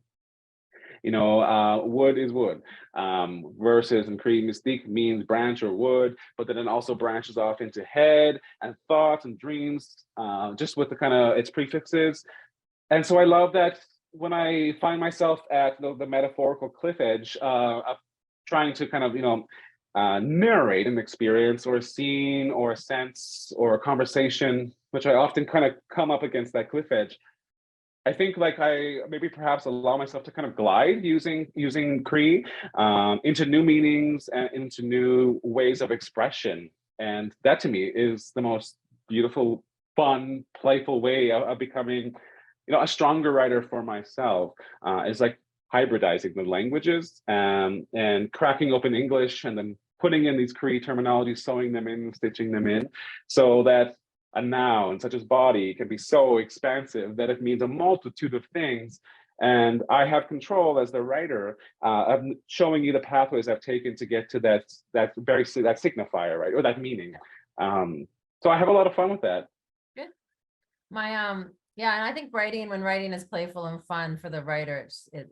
Wood is wood, versus in Cree, mystique means branch or wood, but then it also branches off into head and thoughts and dreams, just with the kind of its prefixes. And so I love that when I find myself at the metaphorical cliff edge of trying to kind of, narrate an experience or a scene or a sense or a conversation, which I often kind of come up against that cliff edge. I think like I maybe perhaps allow myself to kind of glide using Cree into new meanings and into new ways of expression. And that to me is the most beautiful, fun, playful way of becoming, a stronger writer for myself. Is like hybridizing the languages and cracking open English and then putting in these Cree terminologies, sewing them in, stitching them in, so that a noun such as body can be so expansive that it means a multitude of things. And I have control as the writer of showing you the pathways I've taken to get to that signifier, right, or that meaning. So I have a lot of fun with that. Good. Yeah, and I think when writing is playful and fun for the writer, it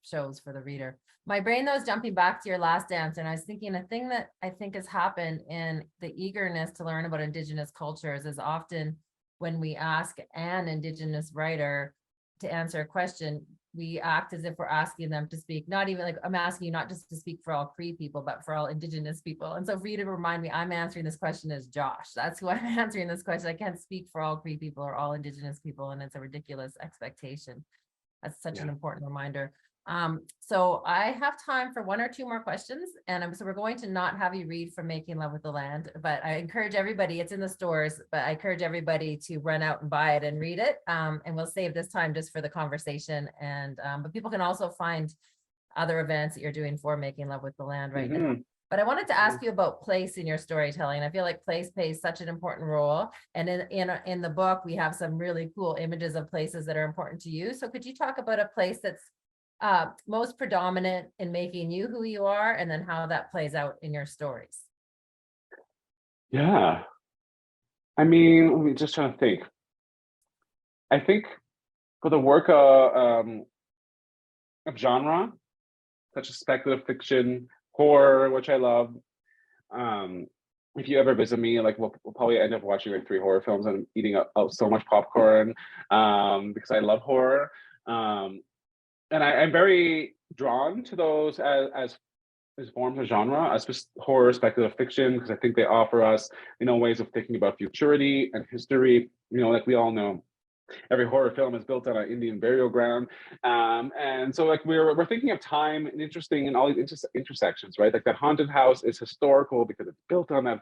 shows for the reader. My brain, though, is jumping back to your last answer, and I was thinking a thing that I think has happened in the eagerness to learn about Indigenous cultures is often when we ask an Indigenous writer to answer a question, we act as if we're asking them to speak, not even like, I'm asking you not just to speak for all Cree people, but for all Indigenous people. And so for you to remind me, I'm answering this question as Josh. That's who I'm answering this question. I can't speak for all Cree people or all Indigenous people, and it's a ridiculous expectation. That's such an important reminder. So I have time for one or two more questions, and so we're going to not have you read from Making Love with the Land, but I encourage everybody, it's in the stores, but I encourage everybody to run out and buy it and read it. And we'll save this time just for the conversation. And but people can also find other events that you're doing for Making Love with the Land right now. But I wanted to ask you about place in your storytelling. I feel like place plays such an important role. And in the book, we have some really cool images of places that are important to you. So could you talk about a place that's most predominant in making you who you are, and then how that plays out in your stories? Yeah. I mean, let me just trying to think. I think for the work of genre, such as speculative fiction, horror, which I love. If you ever visit me, like we'll probably end up watching like 3 horror films and eating up so much popcorn because I love horror. And I'm very drawn to those as forms of genre, as horror, speculative fiction, because I think they offer us, ways of thinking about futurity and history. Like we all know, every horror film is built on an Indian burial ground, and so like we're thinking of time and interesting in all these intersections, right? Like that haunted house is historical because it's built on that.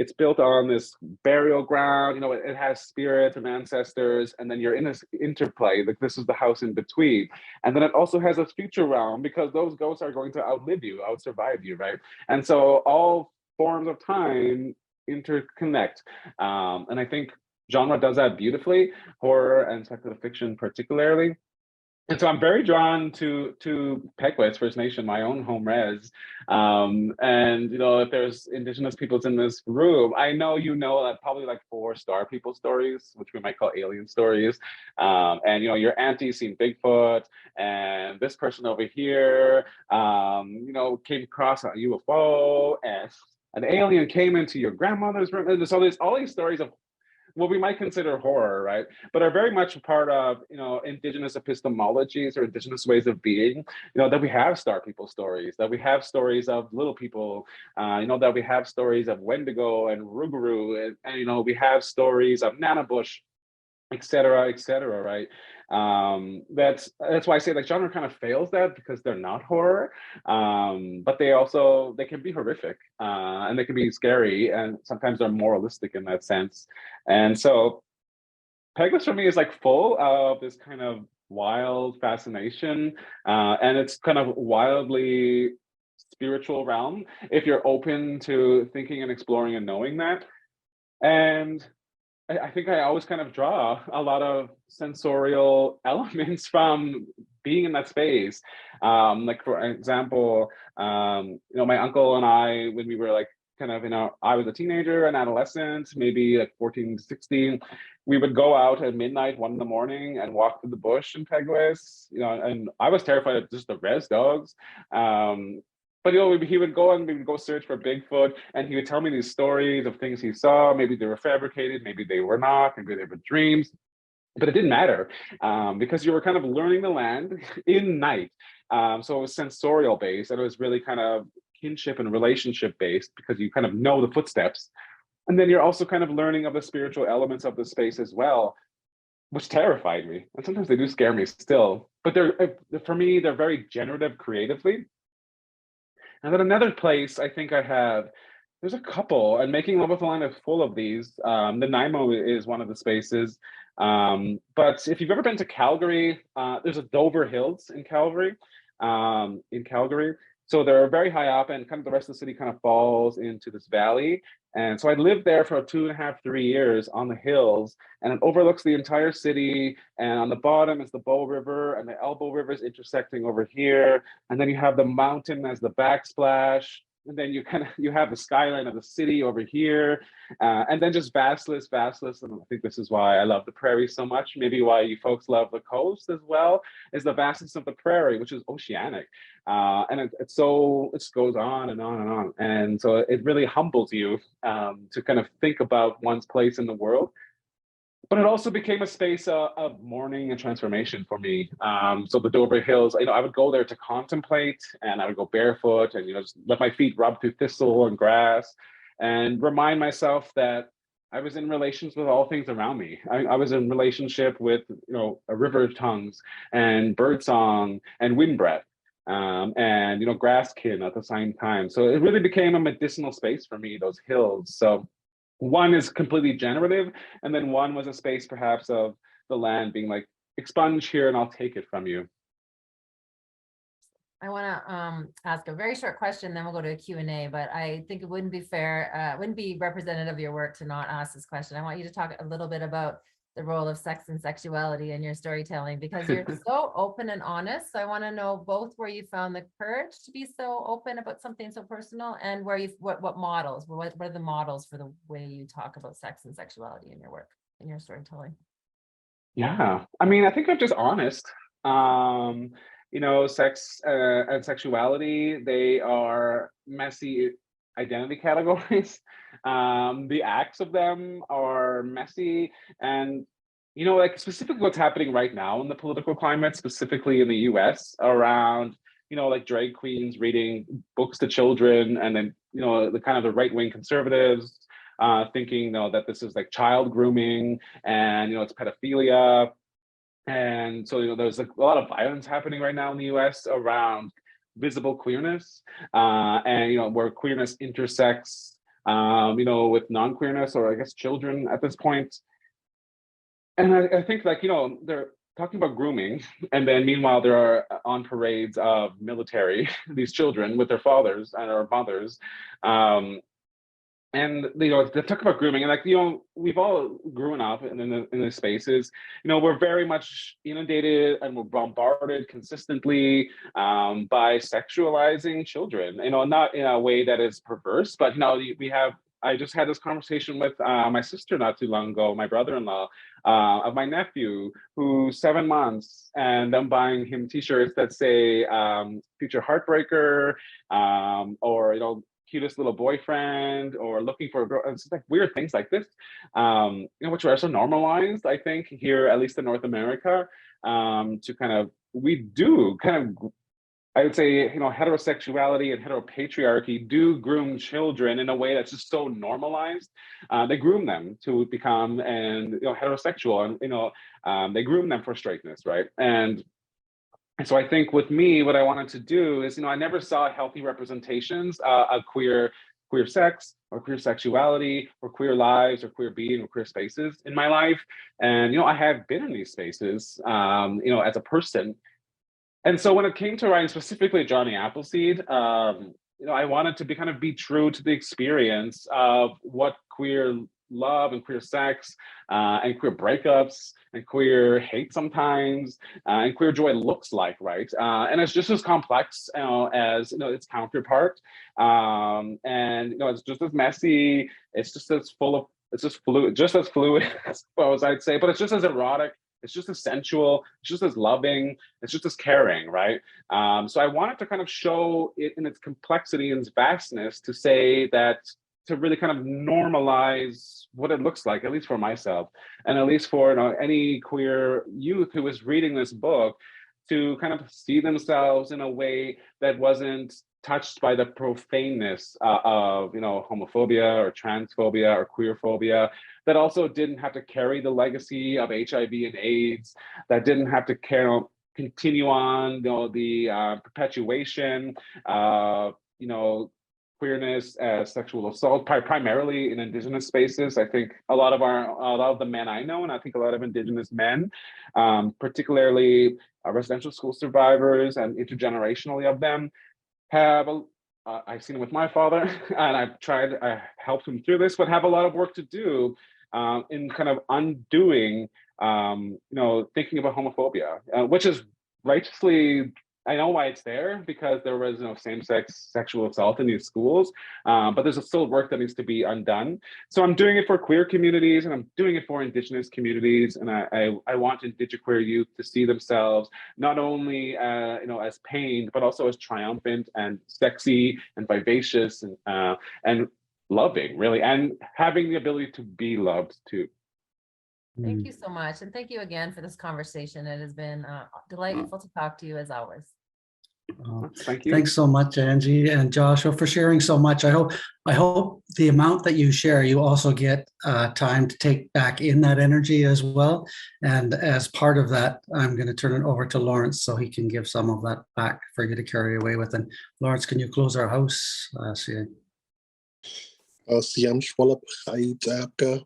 It's built on this burial ground, it has spirits and ancestors, and then you're in this interplay, like this is the house in between. And then it also has a future realm because those ghosts are going to outlive you, outsurvive you, right? And so all forms of time interconnect. And I think genre does that beautifully, horror and speculative fiction particularly. And so I'm very drawn to Peguis First Nation, my own home res. And if there's Indigenous peoples in this room, I know that probably like 4 star people stories, which we might call alien stories. And your auntie's seen Bigfoot, and this person over here, came across a UFO, and an alien came into your grandmother's room. And so there's all these stories of what we might consider horror, right? But are very much a part of, Indigenous epistemologies or Indigenous ways of being, that we have star people stories, that we have stories of little people, that we have stories of Wendigo and Rougarou, and we have stories of Nanabush, et cetera, right? That's why I say like genre kind of fails that because they're not horror, but they can be horrific, and they can be scary, and sometimes they're moralistic in that sense. And so Peguis for me is like full of this kind of wild fascination, and it's kind of wildly spiritual realm if you're open to thinking and exploring and knowing that. And I think I always kind of draw a lot of sensorial elements from being in that space. Like for example, my uncle and I, when we were like kind of I was a teenager, an adolescent, maybe like 14 to 16, we would go out at midnight, 1 a.m, and walk through the bush in Peguis, and I was terrified of just the res dogs. But he would go and we would go search for Bigfoot, and he would tell me these stories of things he saw. Maybe they were fabricated, maybe they were not, maybe they were dreams, but it didn't matter because you were kind of learning the land in night. So it was sensorial based, and it was really kind of kinship and relationship based because you kind of know the footsteps. And then you're also kind of learning of the spiritual elements of the space as well, which terrified me. And sometimes they do scare me still, but for me, they're very generative creatively. And then another place I think there's a couple, and Making Love with the Land is full of these. The Nanaimo is one of the spaces. But if you've ever been to Calgary, there's a Dover Hills in Calgary. So they're very high up, and kind of the rest of the city kind of falls into this valley. And so I lived there for 2.5, 3 years on the hills, and it overlooks the entire city. And on the bottom is the Bow River, and the Elbow River is intersecting over here. And then you have the mountain as the backsplash. And then you have the skyline of the city over here, and then just vastness. And I think this is why I love the prairie so much. Maybe why you folks love the coast as well, is the vastness of the prairie, which is oceanic, and it just goes on and on and on. And so it really humbles you to kind of think about one's place in the world. But it also became a space of mourning and transformation for me. So the Dover Hills, I would go there to contemplate, and I would go barefoot and, just let my feet rub through thistle and grass, and remind myself that I was in relations with all things around me. I was in relationship with, a river tongues and birdsong and wind breath, and, grass kin at the same time. So it really became a medicinal space for me, those hills. So one is completely generative, and then one was a space perhaps of the land being like, expunge here and I'll take it from you. I want to ask a very short question, then we'll go to a Q&A, but I think it wouldn't be fair, wouldn't be representative of your work to not ask this question. I want you to talk a little bit about the role of sex and sexuality in your storytelling, because you're so open and honest. So I want to know both where you found the courage to be so open about something so personal, and where what models, what are the models for the way you talk about sex and sexuality in your work, in your storytelling? Yeah, I mean, I think I'm just honest. Sex and sexuality, they are messy identity categories. The acts of them are messy, and like specifically what's happening right now in the political climate, specifically in the US, around like drag queens reading books to children, and then the kind of the right-wing conservatives thinking that this is like child grooming, and it's pedophilia. And so there's like a lot of violence happening right now in the US around visible queerness, and where queerness intersects with non-queerness, or I guess children at this point. And I think like, they're talking about grooming, and then meanwhile there are on parades of military, these children with their fathers and our mothers. And they talk about grooming, and like, we've all grown up in the spaces. We're very much inundated and we're bombarded consistently by sexualizing children. Not in a way that is perverse, but I just had this conversation with my sister not too long ago, my brother-in-law, of my nephew, who's 7 months, and I'm buying him T-shirts that say "Future Heartbreaker," or cutest little boyfriend, or looking for a girl. It's like weird things like this, which are so normalized, I think, here, at least in North America, to kind of, I would say, heterosexuality and heteropatriarchy do groom children in a way that's just so normalized. They groom them to become heterosexual, and they groom them for straightness, right? And so I think with me, what I wanted to do is, I never saw healthy representations of queer sex, or queer sexuality, or queer lives, or queer being, or queer spaces in my life. And, I have been in these spaces, as a person. And so when it came to writing specifically Jonny Appleseed, I wanted to be true to the experience of what queer love and queer sex, and queer breakups, and queer hate sometimes, and queer joy looks like, right? And it's just as complex as its counterpart, and it's just as messy. It's just as fluid as well as I'd say, but it's just as erotic. It's just as sensual. It's just as loving. It's just as caring, right? So I wanted to kind of show it in its complexity and its vastness, to say that, to really kind of normalize what it looks like, at least for myself, and at least for any queer youth who is reading this book, to kind of see themselves in a way that wasn't touched by the profaneness of homophobia or transphobia or queerphobia, that also didn't have to carry the legacy of HIV and AIDS, that didn't have to continue on the perpetuation of queerness as sexual assault, primarily in Indigenous spaces. I think a lot of the men I know, and I think a lot of Indigenous men, particularly residential school survivors and intergenerationally of them, have I've seen it with my father, and I helped him through this, but have a lot of work to do in kind of undoing, thinking about homophobia, which is righteously, I know why it's there, because there was same-sex sexual assault in these schools, but there's still work that needs to be undone. So I'm doing it for queer communities, and I'm doing it for Indigenous communities, and I want Indigiqueer youth to see themselves not only as pained, but also as triumphant and sexy and vivacious and loving, really, and having the ability to be loved too. Thank you so much. And thank you again for this conversation. It has been delightful to talk to you as always. Thank you. Thanks so much, Angie and Joshua, for sharing so much. I hope the amount that you share, you also get time to take back in that energy as well. And as part of that, I'm going to turn it over to Lawrence so he can give some of that back for you to carry away with. And Lawrence, can you close our house? Siam Schwalab Haidapka,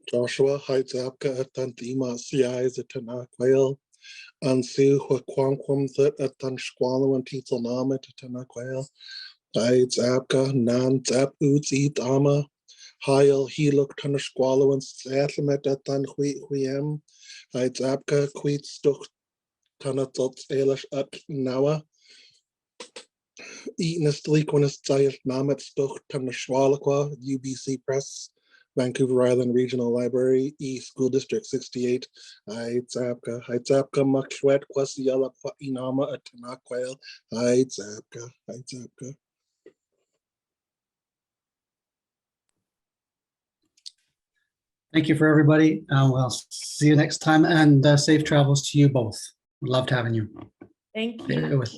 Joshua Haidapka Atantima Sias Atana Quail, and Sue Quanquam that Atan Squallow and Titzel Nama Atana Quail, Haidapka, Nan Zap Uzi Dama, Heil Heluk Tana Squallow and Satlamet Atan Huiem, Haidapka Queet Stuck Tana Tots Elish at Nawa. Eatonist Lequinist Zayat Namet Stuch Tamnashwalakwa, UBC Press, Vancouver Island Regional Library, E School District 68, Hitzapka, Makshwet, Kwasiyala, Inama, Atanakwel, Hitzapka. Thank you for everybody. We'll see you next time, and safe travels to you both. Loved having you. Thank Stay you. with